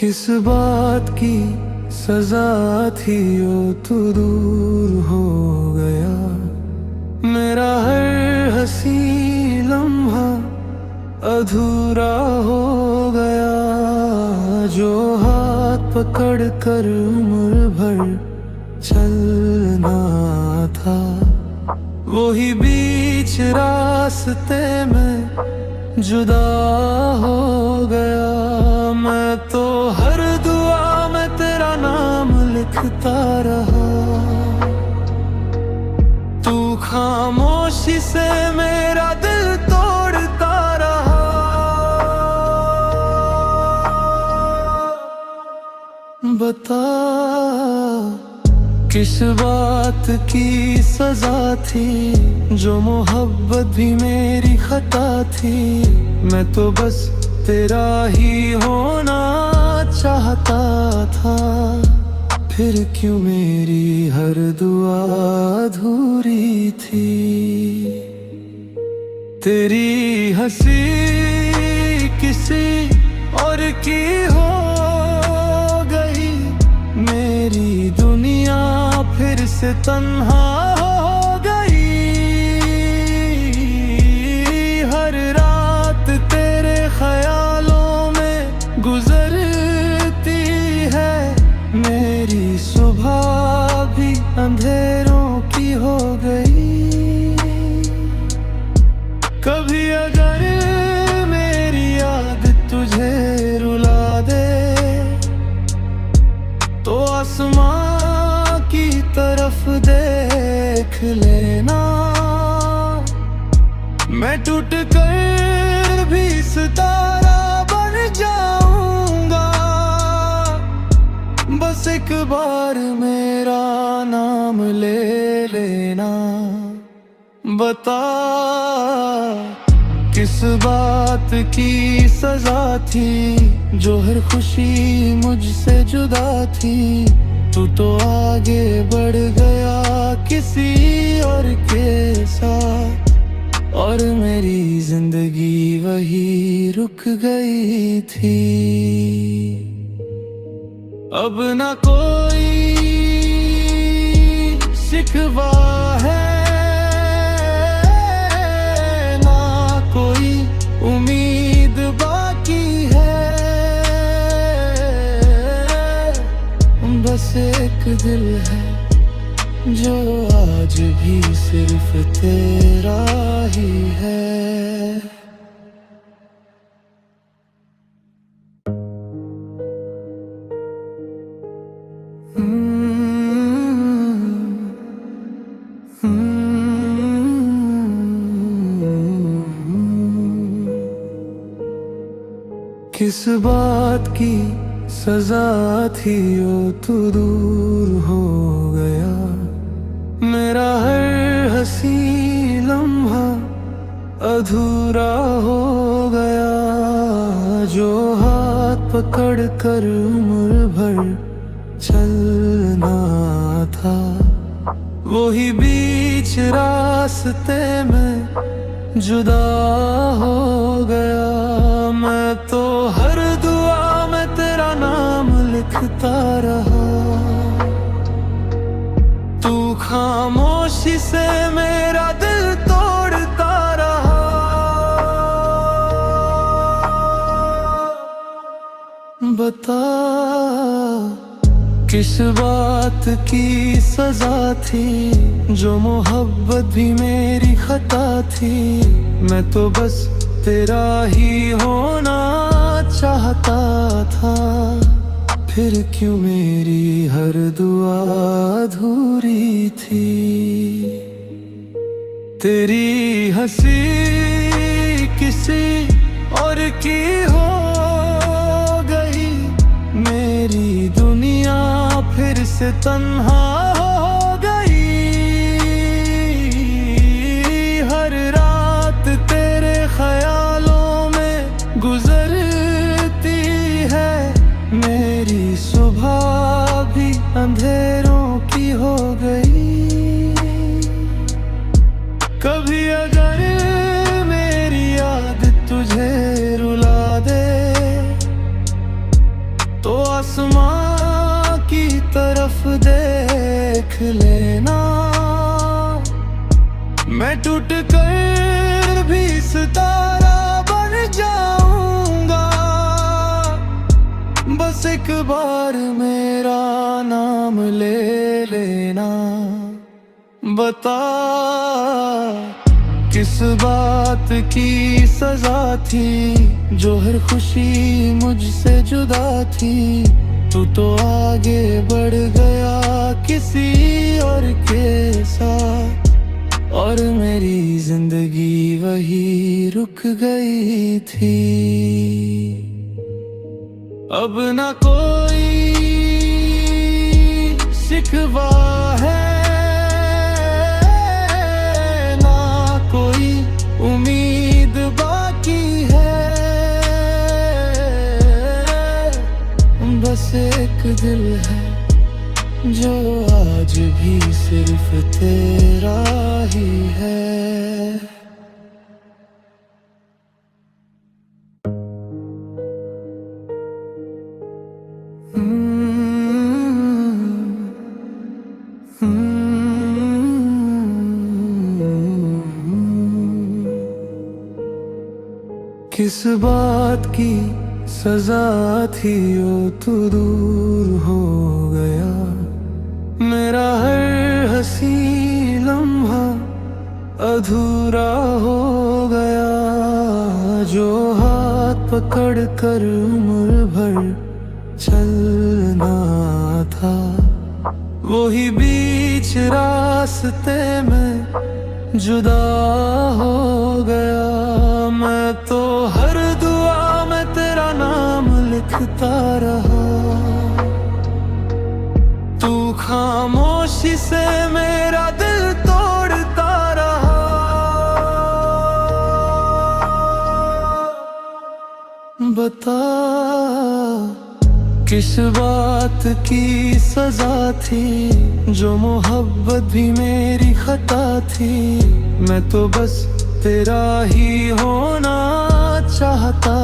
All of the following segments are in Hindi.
किस बात की सजा थी ओ तू दूर हो गया। मेरा हर हंसी लम्हा अधूरा हो गया। जो हाथ पकड़ कर उम्र भर चलना था, वही बीच रास्ते में जुदा हो गया। मैं तो हर दुआ में तेरा नाम लिखता रहा, तू खामोशी से मेरा दिल तोड़ता रहा। बता किस बात की सजा थी, जो मोहब्बत भी मेरी खता थी। मैं तो बस तेरा ही होना चाहता था, फिर क्यों मेरी हर दुआ अधूरी थी। तेरी हंसी किसी और की हो गई, मेरी दुनिया फिर से तन्हा हो गई। हर रात तेरे ख्यालों में गुजरती है, मेरी सुबह भी अंधेरों की हो गई। कभी अगर मेरी याद तुझे रुला दे, तो आसमां की तरफ देख लेना। मैं टूट कर भी सितारा बन जाऊंगा, बस एक बार मेरा नाम ले लेना। बता किस बात की सजा थी, जो हर खुशी मुझसे जुदा थी। तू तो आगे बढ़ गया किसी और के साथ, और मेरी जिंदगी वही रुक गई थी। अब ना कोई शिकवा है, उम्मीद बाकी है। बस एक दिल है जो आज भी सिर्फ तेरा ही है। किस बात की सजा थी ओ तू दूर हो गया। मेरा हर हंसी लम्हा अधूरा हो गया। जो हाथ पकड़ कर उम्र भर चलना था, वही बीच रास्ते में जुदा हो गया। मैं तो हर दुआ में तेरा नाम लिखता रहा, तू खामोशी से मेरा दिल तोड़ता रहा। बता किस बात की सजा थी, जो मोहब्बत भी मेरी खता थी। मैं तो बस तेरा ही होना चाहता था, फिर क्यों मेरी हर दुआ अधूरी थी। तेरी हंसी किसी और की हो गई, मेरी दुनिया फिर से तन्हा हो गई। हर रात तेरे ख्यालों में गुजरती है, मेरी सुबह भी अंधेरों की हो गई। कभी अगर मेरी याद तुझे रुला दे, तो तो आसमां की तरफ देख लेना। मैं टूट कर भी सितारा बन जाऊंगा, बस एक बार मेरा नाम ले लेना। बता किस बात की सजा थी, जो हर खुशी मुझसे जुदा थी। तू तो आगे बढ़ गया किसी और के साथ, और मेरी जिंदगी वही रुक गई थी। अब ना कोई शिकवा है, ना कोई उम्मीद बाकी है। बस एक दिल है जो आज भी सिर्फ तेरा ही है। किस बात की सजा थी, ओ तू दूर हो गया। मेरा हर हंसी लम्हा अधूरा हो गया। जो हाथ पकड़ कर उम्र भर चलना था, वही बीच रास्ते में जुदा हो गया। मैं तो हर दुआ में तेरा नाम लिखता रहा, तू खामोशी से मेरा दिल तोड़ता रहा। बता किस बात की सजा थी, जो मोहब्बत भी मेरी खता थी। मैं तो बस तेरा ही होना चाहता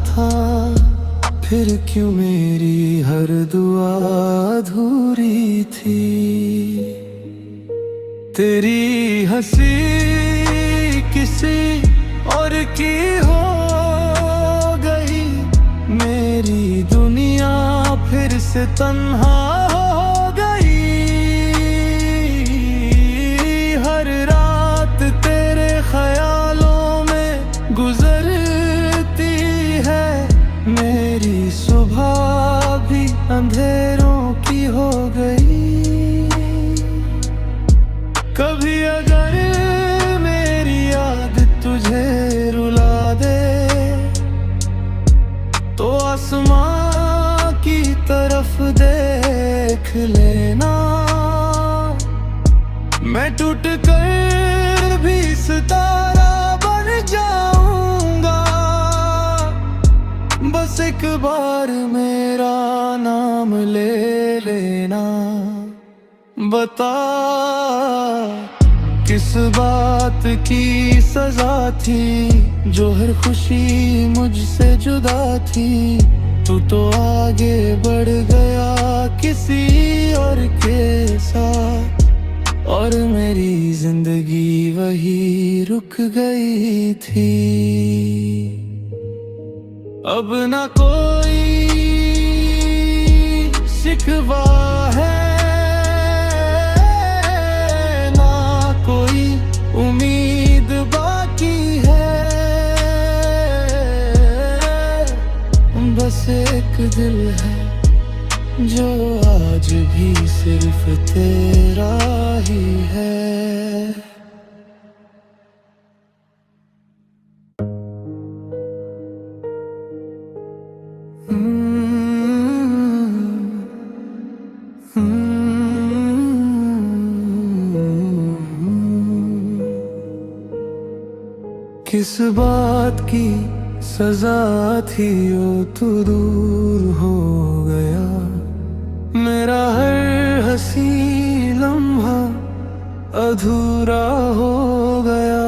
था, फिर क्यों मेरी हर दुआ अधूरी थी। तेरी हंसी किसी और की हो गई, मेरी दुनिया फिर से तन्हा हो गई। हर रात तेरे ख्यालों में गुजरती है, मेरी सुबह भी अंधेरों की हो गई। कभी अगर मेरी याद तुझे रुला दे, तो आसमां की तरफ देख लेना। मैं टूट कर भी सितारा बन जाऊंगा, बस एक बार मेरा नाम ले लेना। बता किस बात की सजा थी, जो हर खुशी मुझसे जुदा थी। तू तो आगे बढ़ गया किसी और के साथ, और मेरी जिंदगी वही रुक गई थी। अब ना कोई शिकवा है, ना कोई उम्मीद बाकी है। बस एक दिल है जो आज भी सिर्फ तेरा ही है। किस बात की सजा थी, ओ तू दूर हो गया। मेरा हर हंसी लम्हा अधूरा हो गया।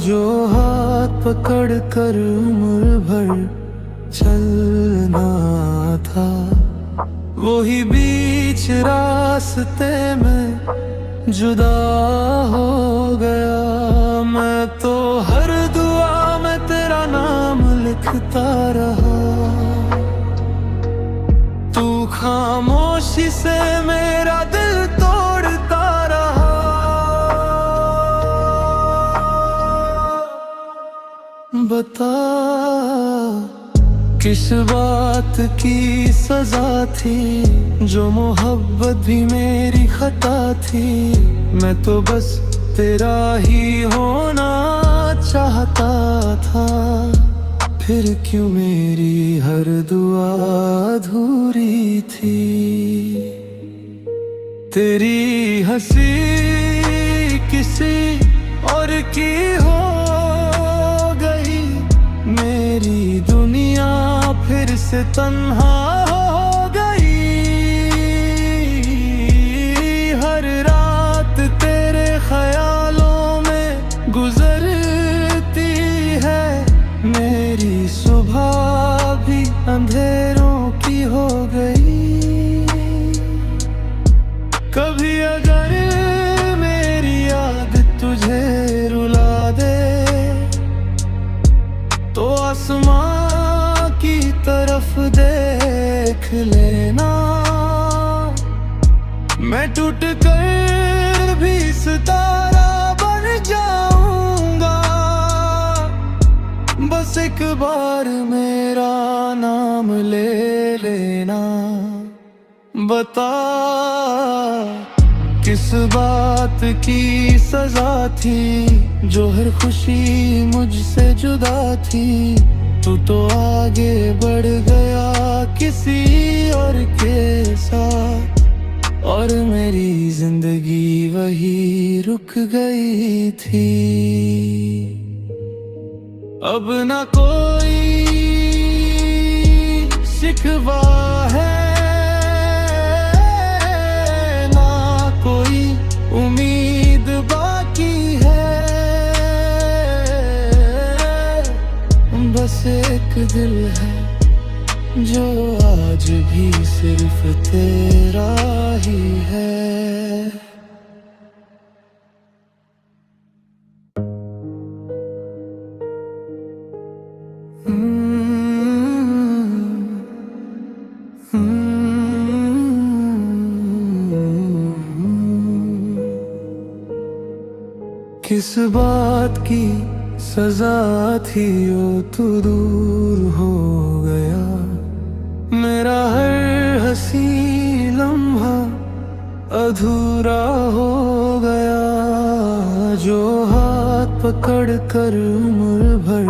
जो हाथ पकड़ कर उम्र भर चलना था, वही बीच रास्ते में जुदा हो गया। मैं तो हर दुआ में तेरा नाम लिखता रहा, तू खामोशी से मेरा दिल तोड़ता रहा। बता किस बात की सजा थी, जो मोहब्बत भी मेरी खता थी। मैं तो बस तेरा ही होना चाहता था, फिर क्यों मेरी हर दुआ अधूरी थी। तेरी हंसी किसी और की हो गई, मेरी दुनिया फिर से तन्हा हो गई। हर रात तेरे ख्यालों में गुजरती है, मेरी सुबह भी अंधेरों की हो गई। कभी अगर मेरी याद तुझे रुला दे, तो आसमां की तरफ देख लेना। मैं टूट कर भी सितारा बन जाऊंगा, बस एक बार मेरा नाम ले लेना। बता किस बात की सजा थी, जो हर खुशी मुझसे जुदा थी। तू तो आगे बढ़ गया किसी और के साथ, और मेरी जिंदगी वही रुक गई थी। अब ना कोई शिकवा है, ना कोई उम्मीद बाकी है। बस एक दिल है जो आज भी सिर्फ तेरा ही है। किस बात की सजा थी, ओ तू दूर हो गया। मेरा हर हंसी लम्हा अधूरा हो गया। जो हाथ पकड़ कर उम्र भर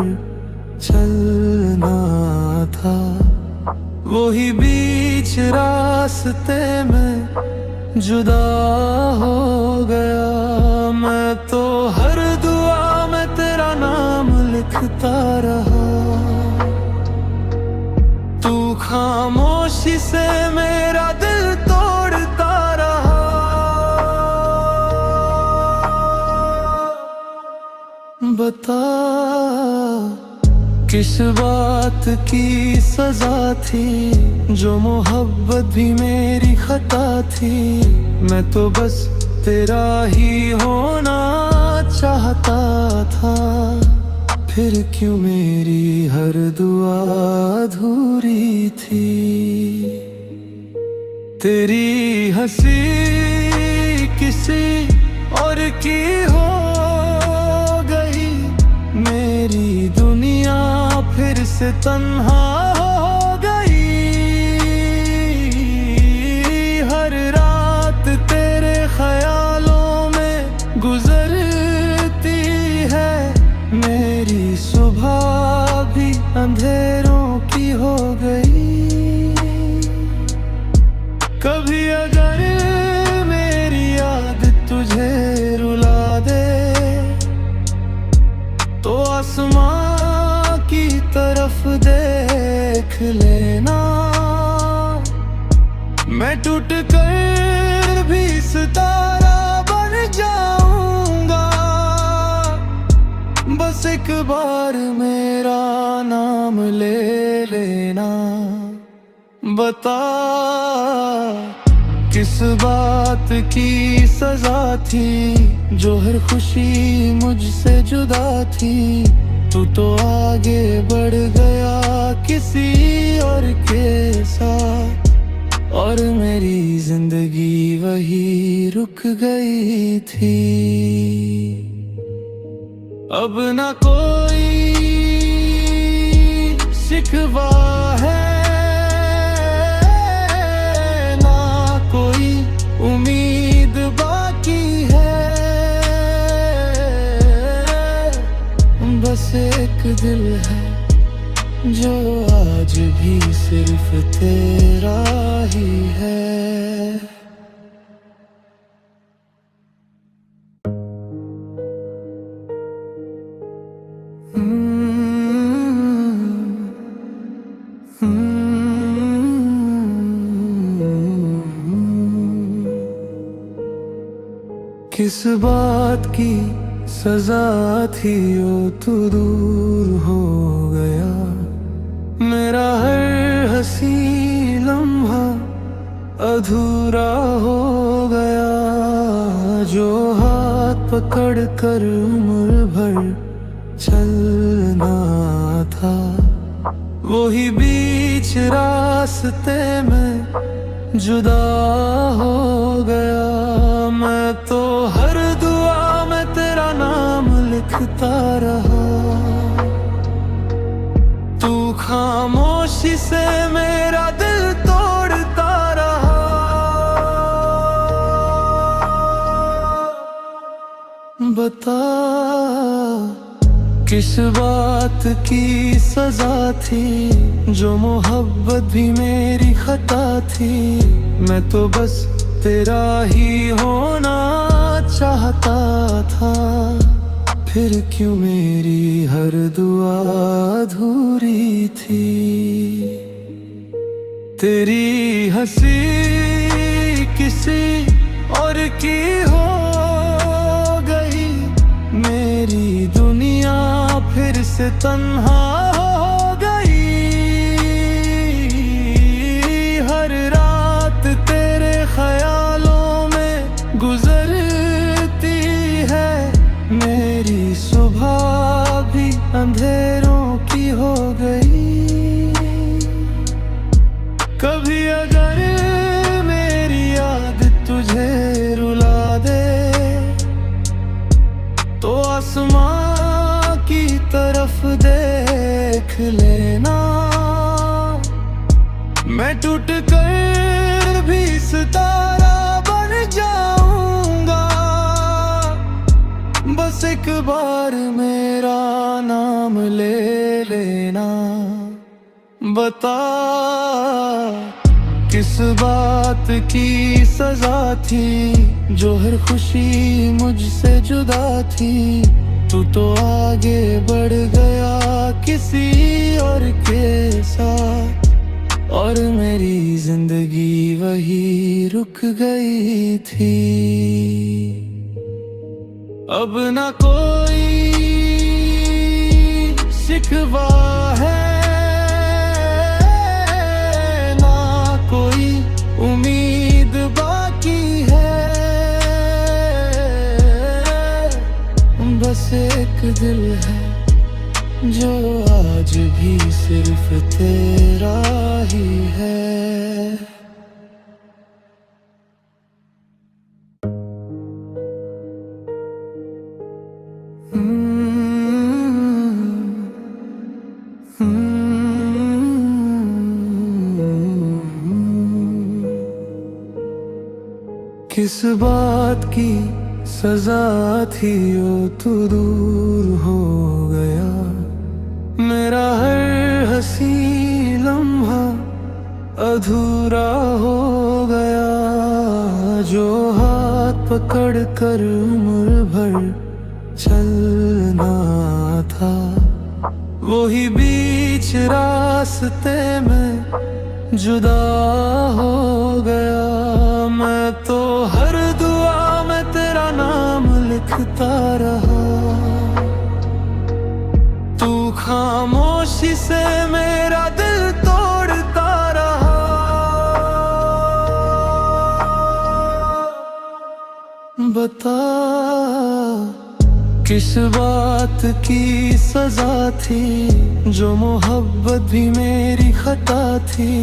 चलना था, वही बीच रास्ते में जुदा हो गया। मैं तो हर दुआ में तेरा नाम लिखता रहा, तू खामोशी से मेरा दिल तोड़ता रहा। बता किस बात की सजा थी, जो मोहब्बत भी मेरी खता थी। मैं तो बस तेरा ही होना चाहता था, फिर क्यों मेरी हर दुआ अधूरी थी। तेरी हंसी किसी और की हो गई, मेरी दुनिया फिर से तन्हा हो गई। हर रात तेरे ख्यालों में गुजरती है, मेरी सुबह भी अंधेरों की हो गई। कभी अगर मेरी याद तुझे रुला दे, तो आसमां की तरफ देख लेना। मैं टूट कर भी सितारा बन जाऊंगा, बस एक बार मेरा नाम ले लेना। बता किस बात की सजा थी जो हर खुशी मुझसे जुदा थी। तू तो आगे बढ़ गया किसी और के साथ, और मेरी जिंदगी वही रुक गई थी। अब ना कोई शिकवा है, ना कोई उम्मीद बाकी है। बस एक दिल है जो आज भी सिर्फ तेरा ही है। किस बात की सजा थी ओ तू दूर हो गया। मेरा हर हंसी लम्हा अधूरा हो गया। जो हाथ पकड़ कर उम्र भर चलना था, वही बीच रास्ते में जुदा हो गया। मैं तो हर दुआ में तेरा नाम लिखता रहा, तू खामोशी से मेरा दिल तोड़ता रहा। बता किस बात की सजा थी जो मोहब्बत भी मेरी खता थी। मैं तो बस तेरा ही होना चाहता था, फिर क्यों मेरी हर दुआ अधूरी थी। तेरी हंसी किसी और की हो गई, मेरी दुनिया फिर से तन्हा हो गई। हर रात तेरे ख्यालों में गुजरती है, मेरी सुबह भी अंधेरों की हो गई। कभी अगर मेरी याद तुझे रुला दे, तो आसमां की तरफ देख लेना। मैं टूट कर भी सितारा बन जाऊंगा, बस एक बार मेरा नाम ले लेना। बता किस बात की सजा थी जो हर खुशी मुझसे जुदा थी। तू तो आगे बढ़ गया किसी और के साथ, और मेरी जिंदगी वही रुक गई थी। अब ना कोई शिकवा है, ना कोई उम्मीद बाकी है। बस एक दिल है जो आज भी सिर्फ तेरा ही है। किस बात की सजा थी ओ तू दूर हो गया। मेरा हर हंसी लम्हा अधूरा हो गया। जो हाथ पकड़ कर उम्र भर चलना था, वही बीच रास्ते में जुदा हो गया। मैं तो हर दुआ में तेरा नाम लिखता रहा, तू खामोशी से मेरा दिल तोड़ता रहा। बता किस बात की सजा थी, जो मोहब्बत भी मेरी खता थी।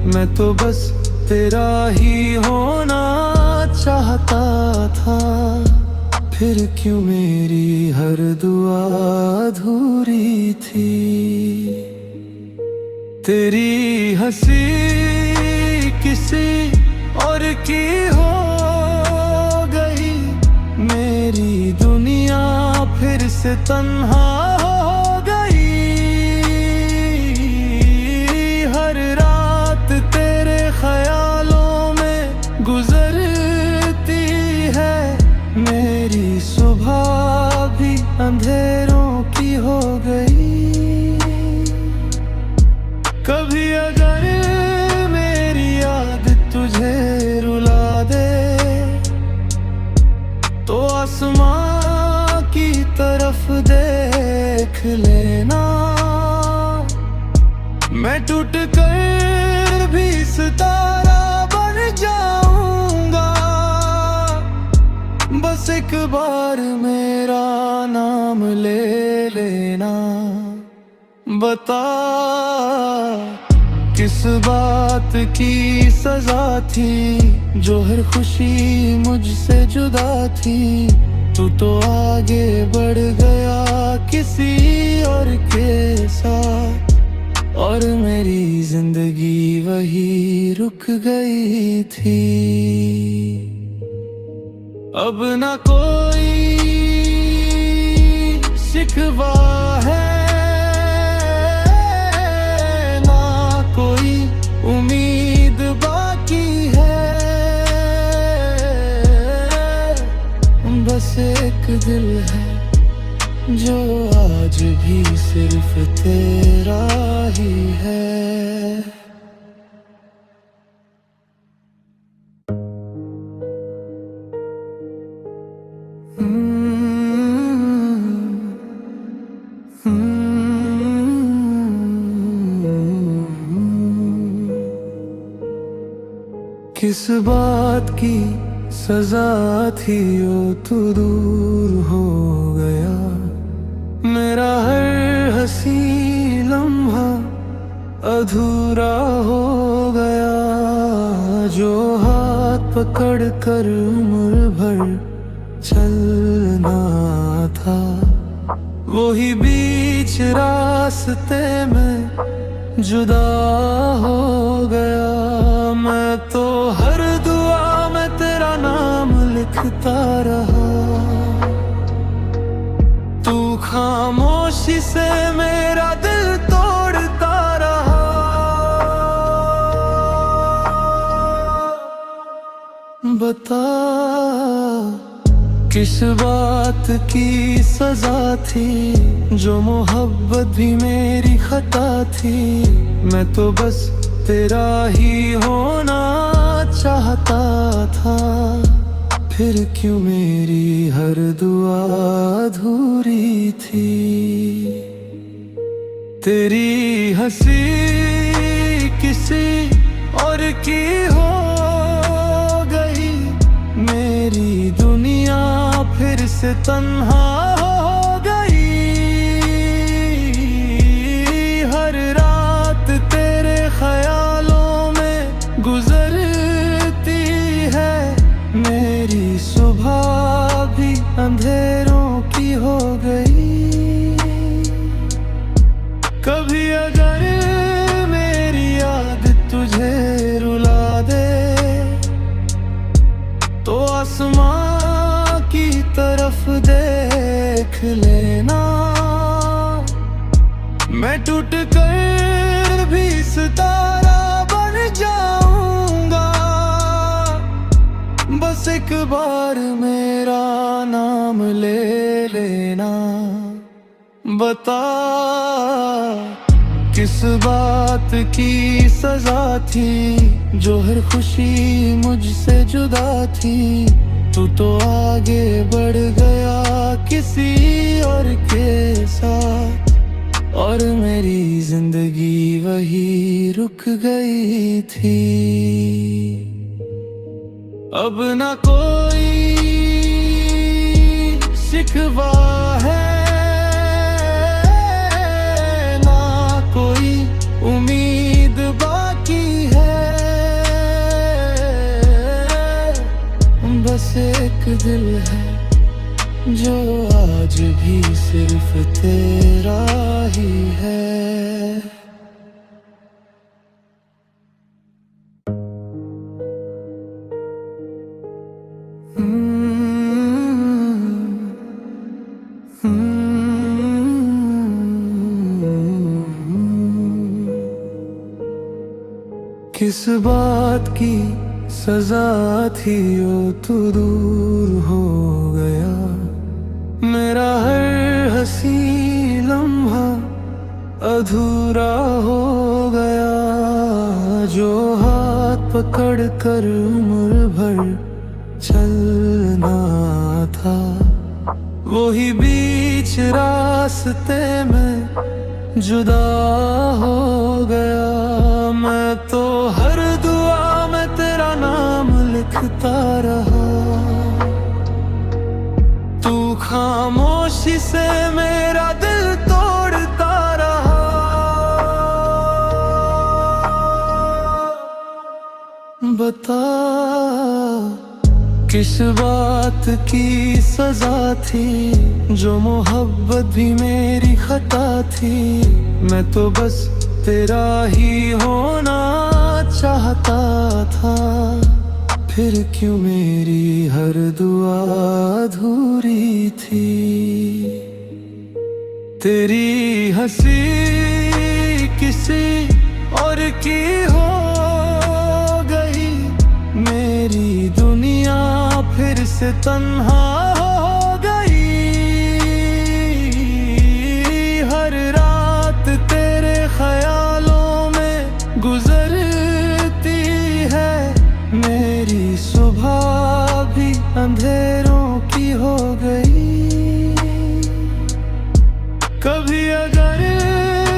मैं तो बस तेरा ही होना चाहता था, फिर क्यों मेरी हर दुआ अधूरी थी। तेरी हंसी किसी और की हो गई, मेरी दुनिया फिर से तन्हा हो गई। हर रात तेरे ख्यालों में गुजरती है, मेरी सुबह भी अंधेरों की हो गई। कभी अगर मेरी याद तुझे रुला दे, तो आसमां की तरफ देख लेना। मैं टूट कर भी सितारा बन जाऊंगा, बस एक बार मेरा नाम ले लेना। बता किस बात की सजा थी, जो हर खुशी मुझसे जुदा थी। तू तो आगे बढ़ गया किसी और के साथ, और मेरी जिंदगी वही रुक गई थी। अब ना कोई शिकवा है, उम्मीद बाकी है। बस एक दिल है जो आज भी सिर्फ तेरा ही है। किस बात की सजा थी, ओ तू दूर हो गया। मेरा हर हंसी लम्हा अधूरा हो गया। जो हाथ पकड़ कर उम्र भर चलना था, वही बीच रास्ते में जुदा हो गया। मैं तो हर दुआ में तेरा नाम लिखता रहा, तू खामोशी से मेरा दिल तोड़ता रहा। बता किस बात की सजा थी, जो मोहब्बत भी मेरी खता थी। मैं तो बस तेरा ही होना चाहता था, फिर क्यों मेरी हर दुआ अधूरी थी। तेरी हंसी किसी और की हो गई, मेरी दुनिया फिर से तन्हा हो गई। हर रात तेरे ख्यालों में गुजरती है, मेरी सुबह भी अंधेरों की हो गई। कभी अगर मेरी याद तुझे रुला दे, तो आसमां की तरफ देख लेना। मैं टूट कर भी सितारा बन जाऊंगा, बस एक बार मेरा नाम ले लेना। बता किस बात की सजा थी, जो हर खुशी मुझसे जुदा थी। तू तो आगे बढ़ गया किसी और के साथ, और मेरी जिंदगी वही रुक गई थी। अब ना कोई शिकवा है, ना कोई उम्मीद बाकी है। बस एक दिल है जो आज भी सिर्फ तेरा ही है। किस बात की सजा थी ओ तू दूर हो गया, मेरा हर हंसी लम्हा अधूरा हो गया। जो हाथ पकड़ कर उम्र भर चलना था, वही बीच रास्ते में जुदा हो गया। मैं तो हर दुआ में तेरा नाम लिखता रहा, तू खामोशी से मेरा दिल तोड़ता रहा। बता किस बात की सजा थी, जो मोहब्बत भी मेरी खता थी। मैं तो बस तेरा ही होना चाहता था, फिर क्यों मेरी हर दुआ अधूरी थी। तेरी हंसी किसी और की हो गई, मेरी दुनिया फिर से तन्हा हो गई। हर रात तेरे ख्यालों में गुजरती है, मेरी सुबह भी अंधेरों की हो गई। कभी अगर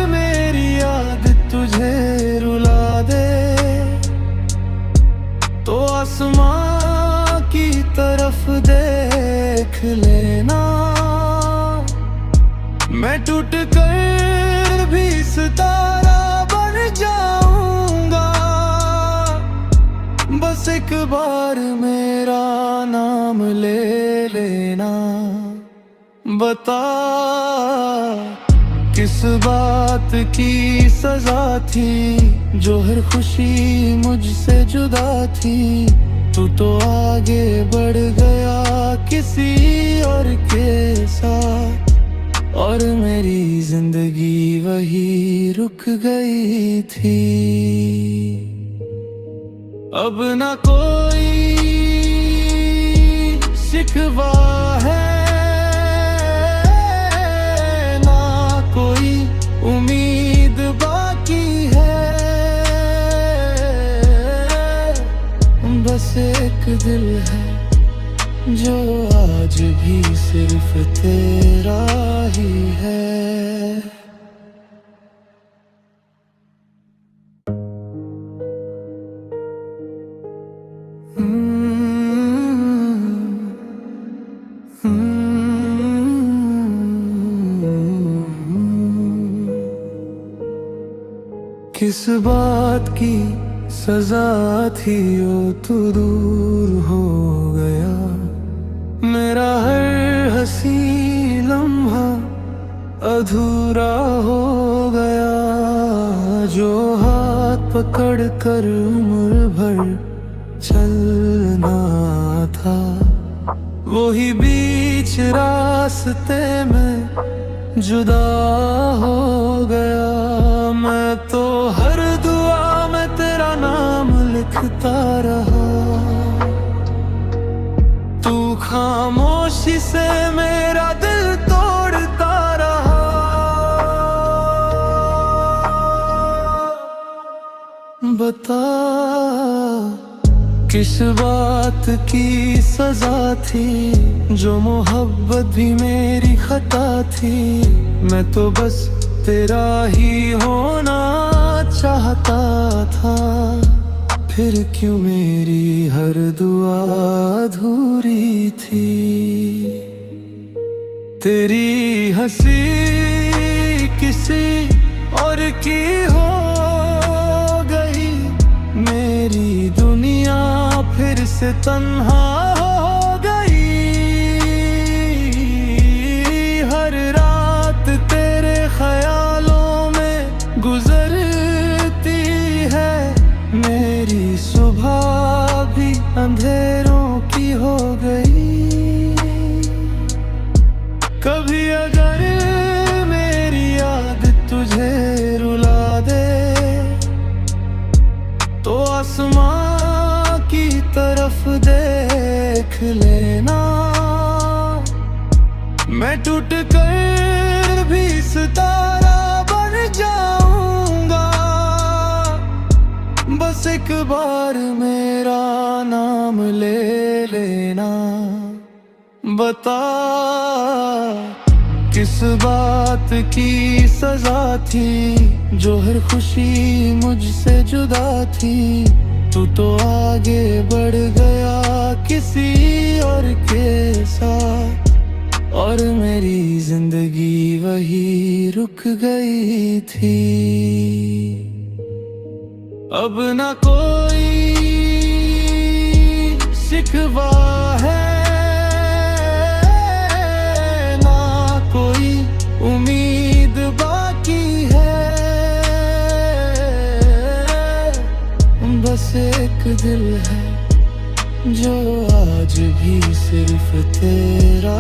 मेरी याद तुझे रुला दे, तो आसमां की तरफ देख लेना। मैं टूट कर भी सितारा बन जाऊंगा, बस एक बार मेरा नाम ले लेना। बता किस बात की सजा थी, जो हर खुशी मुझसे जुदा थी। तू तो आगे बढ़ गया किसी और के साथ, और मेरी जिंदगी वही रुक गई थी। अब ना कोई शिकवा है, ना कोई उम्मीद बाकी है। बस एक दिल है जो आज भी सिर्फ तेरा ही है। किस बात की सजा थी ओ तू दूर हो गया, मेरा हर हंसी लम्हा अधूरा हो गया। जो हाथ पकड़ कर उम्र भर चलना था, वही बीच रास्ते में जुदा हो गया। मैं तो हर दुआ में तेरा नाम लिखता रहा, तू खामोशी से मेरा दिल तोड़ता रहा। बता किस बात की सजा थी, जो मोहब्बत भी मेरी खता थी। मैं तो बस तेरा ही होना चाहता था, फिर क्यों मेरी हर दुआ अधूरी थी। तेरी हंसी किसी और की हो गई, मेरी दुनिया फिर से तन्हा हो गई। हर रात तेरे ख्यालों में गुजरती है, मेरी सुबह भी अंधेरों की हो गई। कभी अगर मेरी याद तुझे रुला दे, तो आसमां की तरफ देख लेना। मैं टूट कर भी सितारा बन जाऊंगा, बस एक बार मेरा नाम ले लेना। बता किस बात की सजा थी, जो हर खुशी मुझसे जुदा थी। तू तो आगे बढ़ गया किसी और के साथ, और मेरी जिंदगी वही रुक गई थी। अब ना कोई शिकवा है, उम्मीद बाकी है। बस एक दिल है जो आज भी सिर्फ तेरा